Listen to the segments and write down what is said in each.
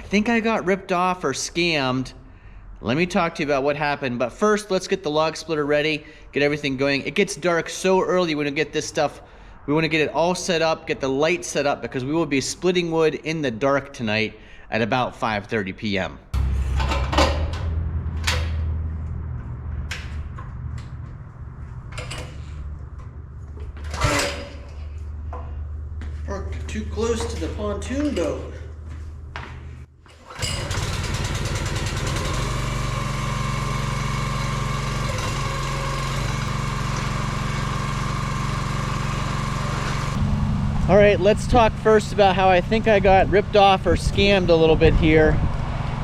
I think I got ripped off or scammed. Let me talk to you about what happened. But first, let's get the log splitter ready, get everything going. It gets dark so early when we get this stuff. We want to get it all set up, get the light set up, because we will be splitting wood in the dark tonight at about 5:30 p.m. Parked too close to the pontoon boat. All right, let's talk first about how I think I got ripped off or scammed a little bit here.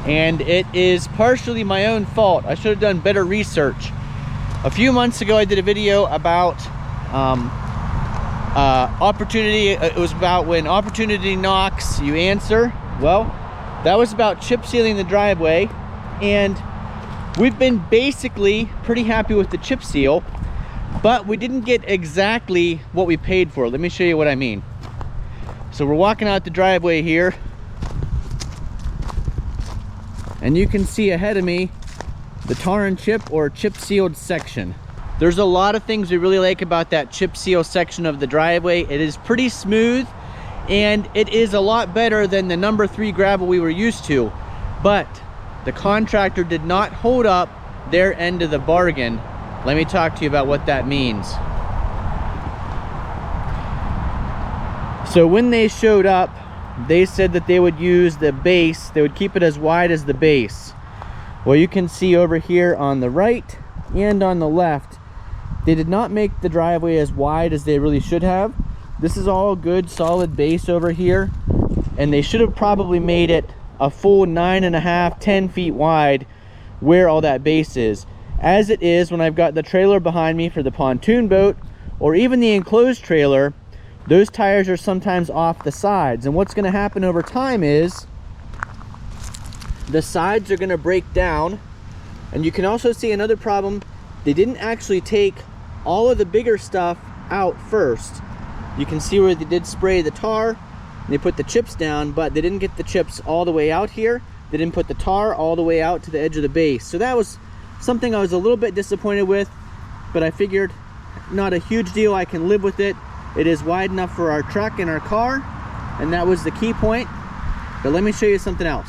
And it is partially my own fault. I should have done better research. A few months ago, I did a video about opportunity. It was about when opportunity knocks, you answer. Well, that was about chip sealing the driveway. And we've been basically pretty happy with the chip seal, but we didn't get exactly what we paid for. Let me show you what I mean. So we're walking out the driveway here, and you can see ahead of me the tar and chip or chip sealed section. There's a lot of things we really like about that chip seal section of the driveway. It is pretty smooth, and it is a lot better than the number 3 gravel we were used to. But the contractor did not hold up their end of the bargain. Let me talk to you about what that means. So when they showed up, they said that they would use the base, they would keep it as wide as the base. Well, you can see over here on the right and on the left, they did not make the driveway as wide as they really should have. This is all good solid base over here, and they should have probably made it a full 9.5, 10 feet wide where all that base is. As it is, when I've got the trailer behind me for the pontoon boat, or even the enclosed trailer, those tires are sometimes off the sides. And what's going to happen over time is the sides are going to break down. And you can also see another problem. They didn't actually take all of the bigger stuff out first. You can see where they did spray the tar, they put the chips down, but they didn't get the chips all the way out here. They didn't put the tar all the way out to the edge of the base. So that was something I was a little bit disappointed with, but I figured not a huge deal, I can live with it. It is wide enough for our truck and our car, and that was the key point. But let me show you something else.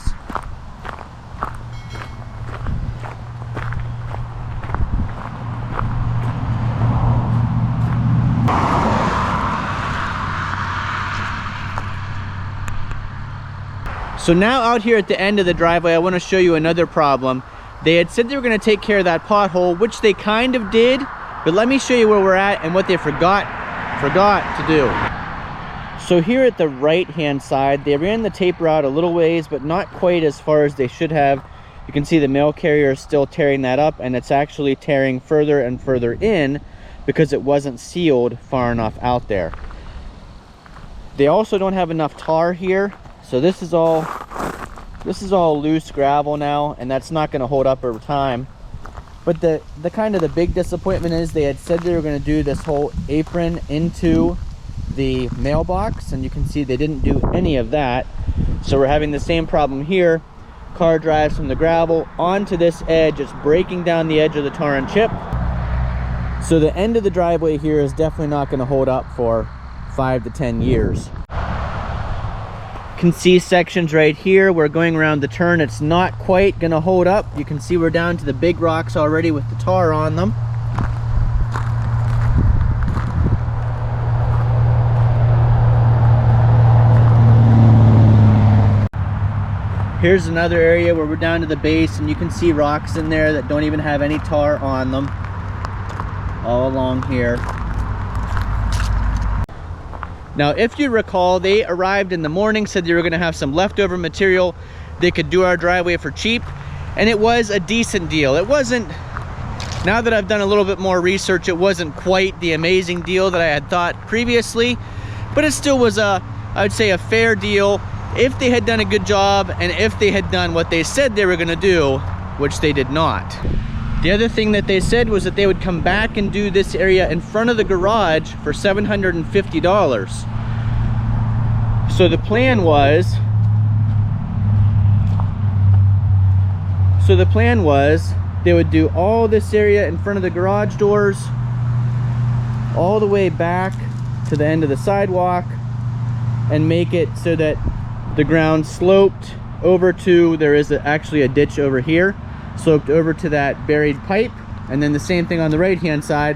So now out here at the end of the driveway, I want to show you another problem. They had said they were going to take care of that pothole, which they kind of did, but let me show you where we're at and what they forgot to do. So here at the right hand side, they ran the taper out a little ways, but not quite as far as they should have. You can see the mail carrier is still tearing that up, and it's actually tearing further and further in because it wasn't sealed far enough out there. They also don't have enough tar here, so this is all loose gravel now, and that's not going to hold up over time. But the kind of the big disappointment is they had said they were going to do this whole apron into the mailbox, and you can see they didn't do any of that. So we're having the same problem here. Car drives from the gravel onto this edge. It's breaking down the edge of the tar and chip. So the end of the driveway here is definitely not going to hold up for 5 to 10 years. You can see sections right here. We're going around the turn. It's not quite going to hold up. You can see we're down to the big rocks already with the tar on them. Here's another area where we're down to the base, and you can see rocks in there that don't even have any tar on them all along here. Now, if you recall, they arrived in the morning, said they were going to have some leftover material. They could do our driveway for cheap, and it was a decent deal. It wasn't, now that I've done a little bit more research, it wasn't quite the amazing deal that I had thought previously, but it still was I would say a fair deal if they had done a good job and if they had done what they said they were going to do, which they did not. The other thing that they said was that they would come back and do this area in front of the garage for $750. So the plan was So the plan was they would do all this area in front of the garage doors, all the way back to the end of the sidewalk, and make it so that the ground sloped over to, there is actually a ditch over here, sloped over to that buried pipe, and then the same thing on the right hand side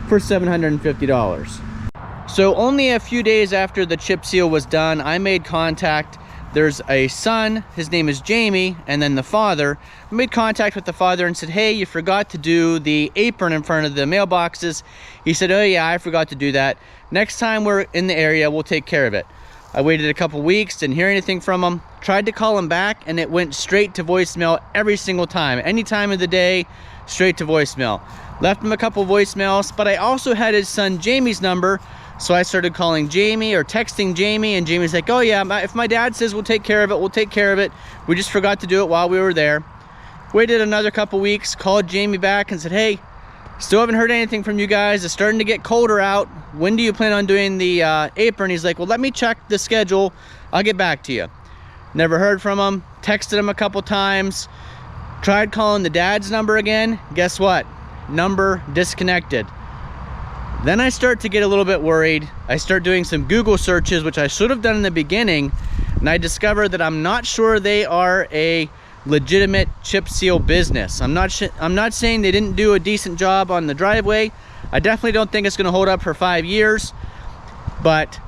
for $750. So only a few days after the chip seal was done, I made contact. There's a son, his name is Jamie, and then the father. I made contact with the father and said, hey, you forgot to do the apron in front of the mailboxes. He said, oh yeah, I forgot to do that. Next time we're in the area, we'll take care of it. I waited a couple weeks, didn't hear anything from him. Tried to call him back, and it went straight to voicemail every single time. Any time of the day, straight to voicemail. Left him a couple voicemails, but I also had his son Jamie's number, so I started calling Jamie or texting Jamie, and Jamie's like, oh yeah, if my dad says we'll take care of it, we'll take care of it. We just forgot to do it while we were there. Waited another couple weeks, called Jamie back and said, hey, still haven't heard anything from you guys. It's starting to get colder out. When do you plan on doing the apron? He's like, well, let me check the schedule. I'll get back to you. Never heard from him. Texted him a couple times. Tried calling the dad's number again. Guess what? Number disconnected. Then I start to get a little bit worried. I start doing some Google searches, which I should have done in the beginning, and I discovered that I'm not sure they are a legitimate chip seal business. I'm not saying they didn't do a decent job on the driveway. I definitely don't think it's going to hold up for 5 years, but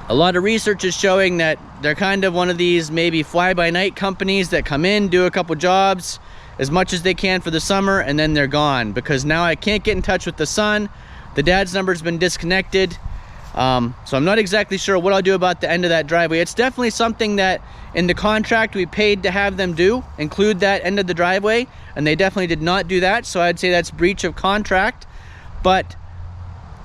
a lot of research is showing that they're kind of one of these maybe fly-by-night companies that come in, do a couple jobs, as much as they can for the summer, and then they're gone, because now I can't get in touch with the son. The dad's number's been disconnected, so I'm not exactly sure what I'll do about the end of that driveway. It's definitely something that in the contract we paid to have them do, include that end of the driveway, and they definitely did not do that, so I'd say that's breach of contract. But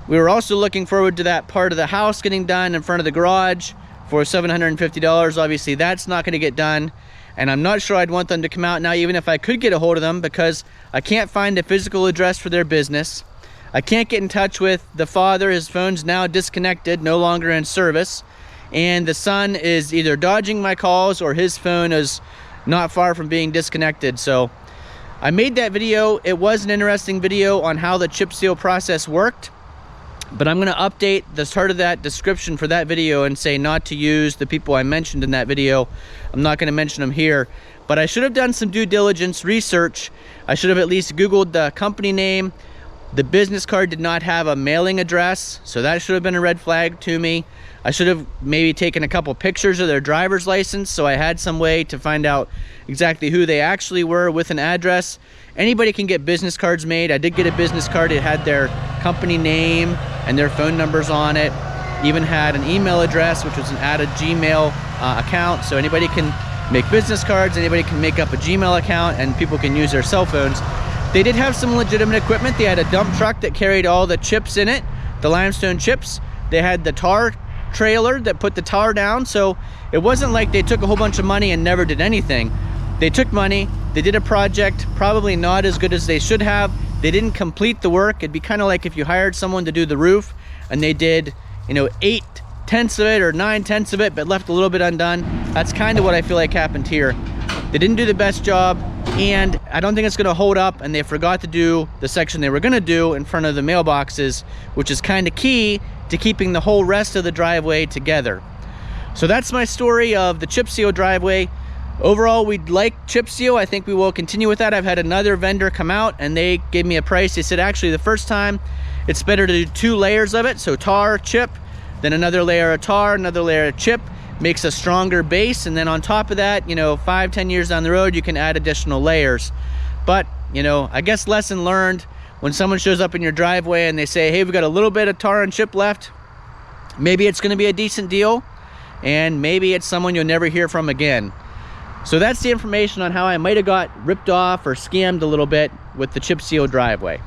we were also looking forward to that part of the house getting done in front of the garage for $750. Obviously that's not going to get done, and I'm not sure I'd want them to come out now, even if I could get a hold of them, because I can't find a physical address for their business. I can't get in touch with the father. His phone's now disconnected, no longer in service, and the son is either dodging my calls or his phone is not far from being disconnected. So I made that video. It was an interesting video on how the chip seal process worked, but I'm going to update the start of that description for that video and say not to use the people I mentioned in that video. I'm not going to mention them here, but I should have done some due diligence research. I should have at least Googled the company name. The business card did not have a mailing address, so that should have been a red flag to me. I should have maybe taken a couple pictures of their driver's license, so I had some way to find out exactly who they actually were with an address. Anybody can get business cards made. I did get a business card. It had their company name and their phone numbers on it. Even had an email address, which was an added Gmail account, so anybody can make business cards, anybody can make up a Gmail account, and people can use their cell phones. They did have some legitimate equipment. They had a dump truck that carried all the chips in it, the limestone chips. They had the tar trailer that put the tar down, so it wasn't like they took a whole bunch of money and never did anything. They took money, they did a project, probably not as good as they should have. They didn't complete the work. It'd be kind of like if you hired someone to do the roof and they did, you know, 8/10 of it or 9/10 of it, but left a little bit undone. That's kind of what I feel like happened here. They didn't do the best job, and I don't think it's going to hold up, and they forgot to do the section they were going to do in front of the mailboxes, which is kind of key to keeping the whole rest of the driveway together. So that's my story of the chip seal driveway. Overall, we like chip seal. I think we will continue with that. I've had another vendor come out and they gave me a price. They said actually the first time it's better to do 2 layers of it, so tar, chip, then another layer of tar, another layer of chip. Makes a stronger base, and then on top of that, you know, 5-10 years down the road you can add additional layers. But you know, I guess lesson learned, when someone shows up in your driveway and they say, hey, we've got a little bit of tar and chip left, maybe it's going to be a decent deal, and maybe it's someone you'll never hear from again. So that's the information on how I might have got ripped off or scammed a little bit with the chip seal driveway.